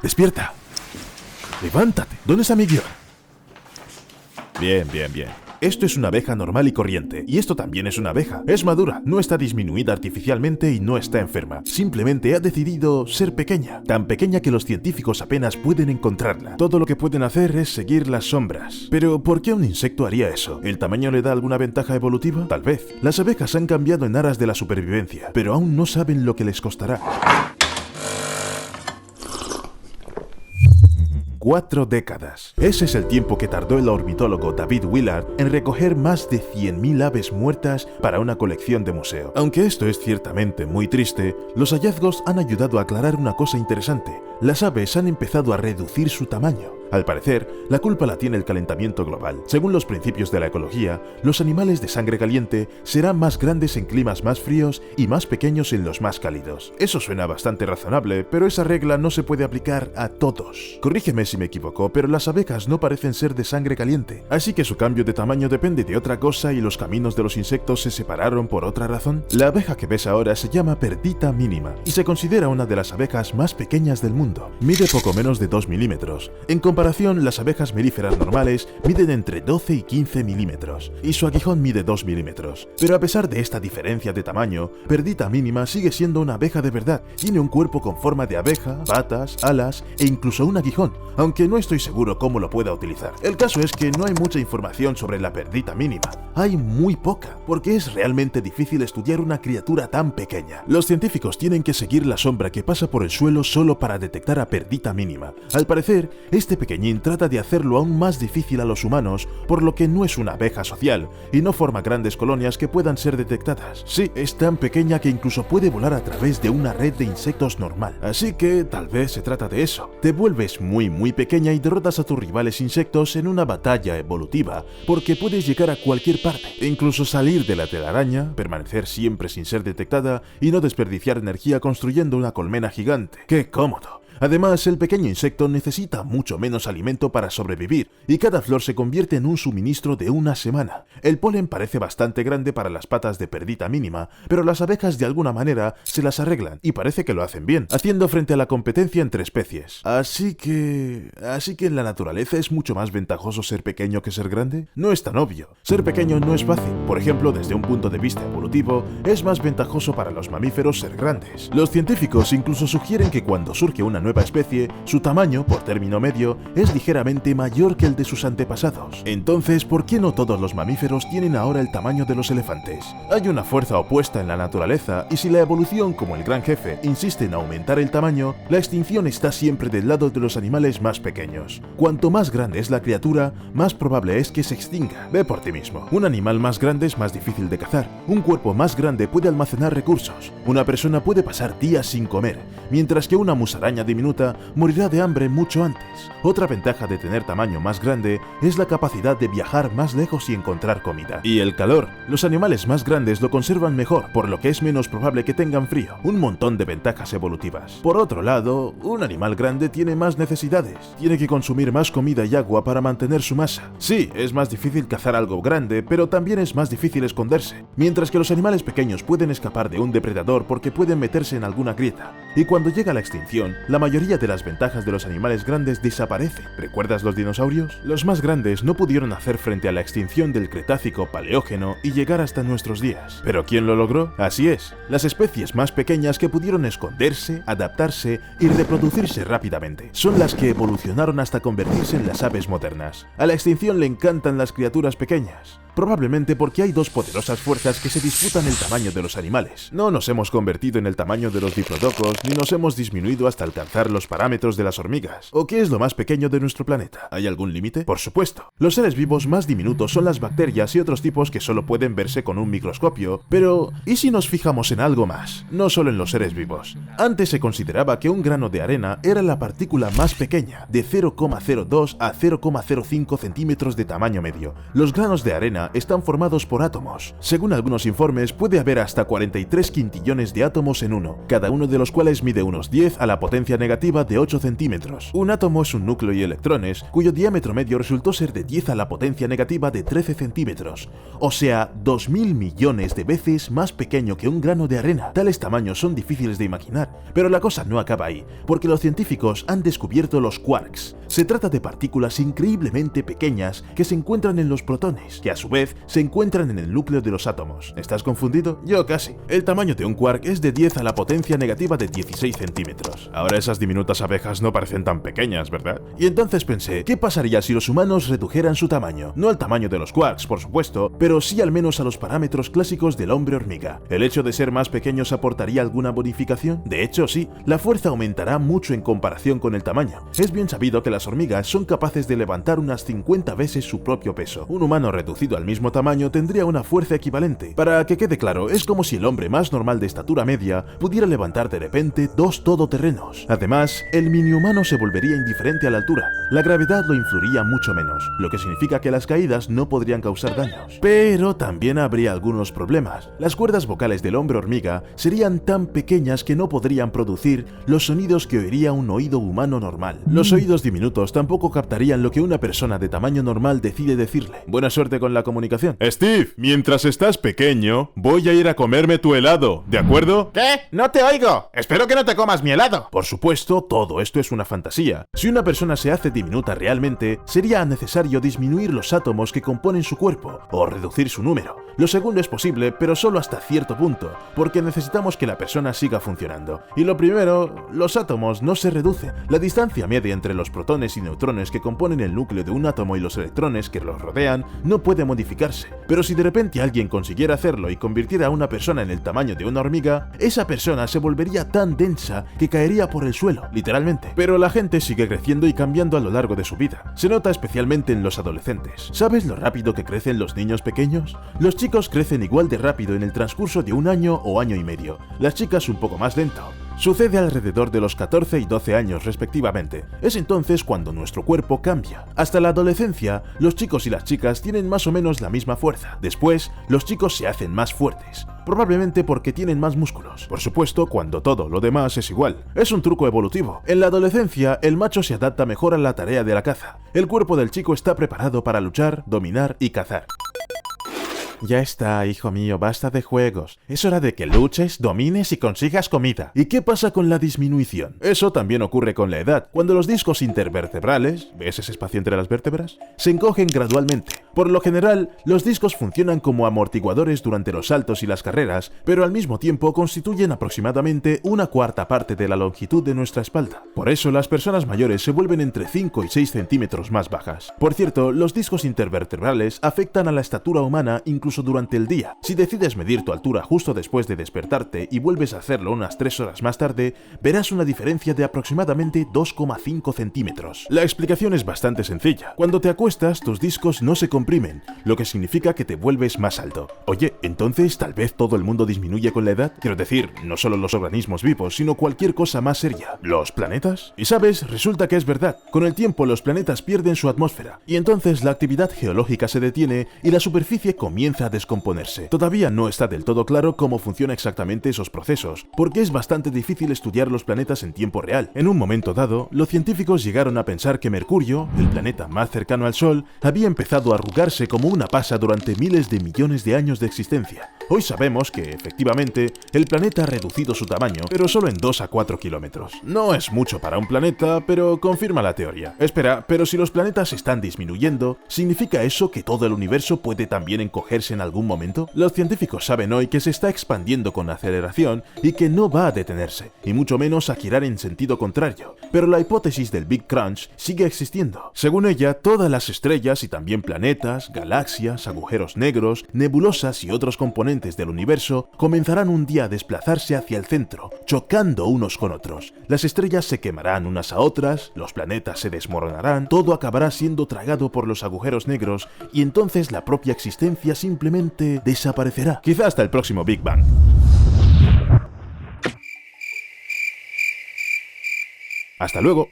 ¡Despierta! ¡Levántate! ¿Dónde está mi guión? Bien. Esto es una abeja normal y corriente, y esto también es una abeja. Es madura, no está disminuida artificialmente y no está enferma. Simplemente ha decidido ser pequeña, tan pequeña que los científicos apenas pueden encontrarla. Todo lo que pueden hacer es seguir las sombras. Pero, ¿por qué un insecto haría eso? ¿El tamaño le da alguna ventaja evolutiva? Tal vez. Las abejas han cambiado en aras de la supervivencia, pero aún no saben lo que les costará. 4 décadas. Ese es el tiempo que tardó el ornitólogo David Willard en recoger más de 100.000 aves muertas para una colección de museo. Aunque esto es ciertamente muy triste, los hallazgos han ayudado a aclarar una cosa interesante. Las aves han empezado a reducir su tamaño. Al parecer, la culpa la tiene el calentamiento global. Según los principios de la ecología, los animales de sangre caliente serán más grandes en climas más fríos y más pequeños en los más cálidos. Eso suena bastante razonable, pero esa regla no se puede aplicar a todos. Corrígeme si me equivoco, pero las abejas no parecen ser de sangre caliente, así que su cambio de tamaño depende de otra cosa y los caminos de los insectos se separaron por otra razón. La abeja que ves ahora se llama Perdita mínima y se considera una de las abejas más pequeñas del mundo. Mide poco menos de 2 milímetros. En comparación, las abejas melíferas normales miden entre 12 y 15 milímetros, y su aguijón mide 2 milímetros. Pero a pesar de esta diferencia de tamaño, Perdita mínima sigue siendo una abeja de verdad. Tiene un cuerpo con forma de abeja, patas, alas e incluso un aguijón, aunque no estoy seguro cómo lo pueda utilizar. El caso es que no hay mucha información sobre la Perdita mínima. Hay muy poca, porque es realmente difícil estudiar una criatura tan pequeña. Los científicos tienen que seguir la sombra que pasa por el suelo solo para detectar a Perdita mínima. Al parecer, este pequeñín trata de hacerlo aún más difícil a los humanos, por lo que no es una abeja social y no forma grandes colonias que puedan ser detectadas. Sí, es tan pequeña que incluso puede volar a través de una red de insectos normal. Así que tal vez se trata de eso. Te vuelves muy pequeña y derrotas a tus rivales insectos en una batalla evolutiva, porque puedes llegar a cualquier parte, e incluso salir de la telaraña, permanecer siempre sin ser detectada y no desperdiciar energía construyendo una colmena gigante. ¡Qué cómodo! Además, el pequeño insecto necesita mucho menos alimento para sobrevivir, y cada flor se convierte en un suministro de una semana. El polen parece bastante grande para las patas de Perdita mínima, pero las abejas de alguna manera se las arreglan, y parece que lo hacen bien, haciendo frente a la competencia entre especies. Así que en la naturaleza es mucho más ventajoso ser pequeño que ser grande. No es tan obvio. Ser pequeño no es fácil. Por ejemplo, desde un punto de vista evolutivo, es más ventajoso para los mamíferos ser grandes. Los científicos incluso sugieren que cuando surge una nueva especie, su tamaño, por término medio, es ligeramente mayor que el de sus antepasados. Entonces, ¿por qué no todos los mamíferos tienen ahora el tamaño de los elefantes? Hay una fuerza opuesta en la naturaleza, y si la evolución, como el gran jefe, insiste en aumentar el tamaño, la extinción está siempre del lado de los animales más pequeños. Cuanto más grande es la criatura, más probable es que se extinga. Ve por ti mismo. Un animal más grande es más difícil de cazar. Un cuerpo más grande puede almacenar recursos. Una persona puede pasar días sin comer, mientras que una musaraña diminuta morirá de hambre mucho antes. Otra ventaja de tener tamaño más grande es la capacidad de viajar más lejos y encontrar comida. Y el calor. Los animales más grandes lo conservan mejor, por lo que es menos probable que tengan frío. Un montón de ventajas evolutivas. Por otro lado, un animal grande tiene más necesidades. Tiene que consumir más comida y agua para mantener su masa. Sí, es más difícil cazar algo grande, pero también es más difícil esconderse. Mientras que los animales pequeños pueden escapar de un depredador porque pueden meterse en alguna grieta. Y cuando llega la extinción, la mayoría de las ventajas de los animales grandes desaparecen. ¿Recuerdas los dinosaurios? Los más grandes no pudieron hacer frente a la extinción del Cretácico-Paleógeno y llegar hasta nuestros días. ¿Pero quién lo logró? Así es, las especies más pequeñas que pudieron esconderse, adaptarse y reproducirse rápidamente. Son las que evolucionaron hasta convertirse en las aves modernas. A la extinción le encantan las criaturas pequeñas. Probablemente porque hay dos poderosas fuerzas que se disputan el tamaño de los animales. No nos hemos convertido en el tamaño de los diplodocos, ni nos hemos disminuido hasta alcanzar los parámetros de las hormigas. ¿O qué es lo más pequeño de nuestro planeta? ¿Hay algún límite? Por supuesto. Los seres vivos más diminutos son las bacterias y otros tipos que solo pueden verse con un microscopio. Pero, ¿y si nos fijamos en algo más? No solo en los seres vivos. Antes se consideraba que un grano de arena era la partícula más pequeña, de 0,02 a 0,05 centímetros de tamaño medio. Los granos de arena están formados por átomos. Según algunos informes, puede haber hasta 43 quintillones de átomos en uno, cada uno de los cuales normales mide unos 10 a la potencia negativa de 8 centímetros. Un átomo es un núcleo y electrones cuyo diámetro medio resultó ser de 10 a la potencia negativa de 13 centímetros, o sea, 2000 millones de veces más pequeño que un grano de arena. Tales tamaños son difíciles de imaginar, pero la cosa no acaba ahí, porque los científicos han descubierto los quarks. Se trata de partículas increíblemente pequeñas que se encuentran en los protones, que a su vez se encuentran en el núcleo de los átomos. ¿Estás confundido? Yo casi. El tamaño de un quark es de 10 a la potencia negativa de 16 centímetros. Ahora esas diminutas abejas no parecen tan pequeñas, ¿verdad? Y entonces pensé, ¿qué pasaría si los humanos redujeran su tamaño? No al tamaño de los quarks, por supuesto, pero sí al menos a los parámetros clásicos del hombre hormiga. ¿El hecho de ser más pequeños aportaría alguna bonificación? De hecho, sí. La fuerza aumentará mucho en comparación con el tamaño. Es bien sabido que las hormigas son capaces de levantar unas 50 veces su propio peso. Un humano reducido al mismo tamaño tendría una fuerza equivalente. Para que quede claro, es como si el hombre más normal de estatura media pudiera levantar de repente 2 todoterrenos. Además, el mini-humano se volvería indiferente a la altura. La gravedad lo influiría mucho menos, lo que significa que las caídas no podrían causar daños. Pero también habría algunos problemas. Las cuerdas vocales del hombre hormiga serían tan pequeñas que no podrían producir los sonidos que oiría un oído humano normal. Los oídos diminutos tampoco captarían lo que una persona de tamaño normal decide decirle. Buena suerte con la comunicación. Steve, mientras estás pequeño, voy a ir a comerme tu helado, ¿de acuerdo? ¿Qué? No te oigo. Espero que no te comas mi helado. Por supuesto, todo esto es una fantasía. Si una persona se hace diminuta realmente, sería necesario disminuir los átomos que componen su cuerpo, o reducir su número. Lo segundo es posible, pero solo hasta cierto punto, porque necesitamos que la persona siga funcionando. Y lo primero, los átomos no se reducen. La distancia media entre los protones y neutrones que componen el núcleo de un átomo y los electrones que los rodean no puede modificarse. Pero si de repente alguien consiguiera hacerlo y convirtiera a una persona en el tamaño de una hormiga, esa persona se volvería tan densa que caería por el suelo, literalmente. Pero la gente sigue creciendo y cambiando a lo largo de su vida. Se nota especialmente en los adolescentes. ¿Sabes lo rápido que crecen los niños pequeños? Los chicos crecen igual de rápido en el transcurso de un año o año y medio, las chicas un poco más lento. Sucede alrededor de los 14 y 12 años respectivamente. Es entonces cuando nuestro cuerpo cambia. Hasta la adolescencia, los chicos y las chicas tienen más o menos la misma fuerza. Después, los chicos se hacen más fuertes, probablemente porque tienen más músculos. Por supuesto, cuando todo lo demás es igual. Es un truco evolutivo. En la adolescencia, el macho se adapta mejor a la tarea de la caza. El cuerpo del chico está preparado para luchar, dominar y cazar. Ya está, hijo mío, basta de juegos. Es hora de que luches, domines y consigas comida. ¿Y qué pasa con la disminución? Eso también ocurre con la edad, cuando los discos intervertebrales, ¿ves ese espacio entre las vértebras?, se encogen gradualmente. Por lo general, los discos funcionan como amortiguadores durante los saltos y las carreras, pero al mismo tiempo constituyen aproximadamente una cuarta parte de la longitud de nuestra espalda. Por eso las personas mayores se vuelven entre 5 y 6 centímetros más bajas. Por cierto, los discos intervertebrales afectan a la estatura humana incluso durante el día. Si decides medir tu altura justo después de despertarte y vuelves a hacerlo unas 3 horas más tarde, verás una diferencia de aproximadamente 2,5 centímetros. La explicación es bastante sencilla. Cuando te acuestas, tus discos no se comprimen, lo que significa que te vuelves más alto. Oye, entonces tal vez todo el mundo disminuye con la edad. Quiero decir, no solo los organismos vivos, sino cualquier cosa más seria. ¿Los planetas? Y sabes, resulta que es verdad. Con el tiempo los planetas pierden su atmósfera, y entonces la actividad geológica se detiene y la superficie comienza a descomponerse. Todavía no está del todo claro cómo funcionan exactamente esos procesos, porque es bastante difícil estudiar los planetas en tiempo real. En un momento dado, los científicos llegaron a pensar que Mercurio, el planeta más cercano al Sol, había empezado a arrugarse como una pasa durante miles de millones de años de existencia. Hoy sabemos que, efectivamente, el planeta ha reducido su tamaño, pero solo en 2 a 4 kilómetros. No es mucho para un planeta, pero confirma la teoría. Espera, pero si los planetas están disminuyendo, ¿significa eso que todo el universo puede también encogerse en algún momento? Los científicos saben hoy que se está expandiendo con aceleración y que no va a detenerse, y mucho menos a girar en sentido contrario. Pero la hipótesis del Big Crunch sigue existiendo. Según ella, todas las estrellas y también planetas, galaxias, agujeros negros, nebulosas y otros componentes del universo comenzarán un día a desplazarse hacia el centro, chocando unos con otros. Las estrellas se quemarán unas a otras, los planetas se desmoronarán, todo acabará siendo tragado por los agujeros negros y entonces la propia existencia simplemente desaparecerá. Quizá hasta el próximo Big Bang. Hasta luego.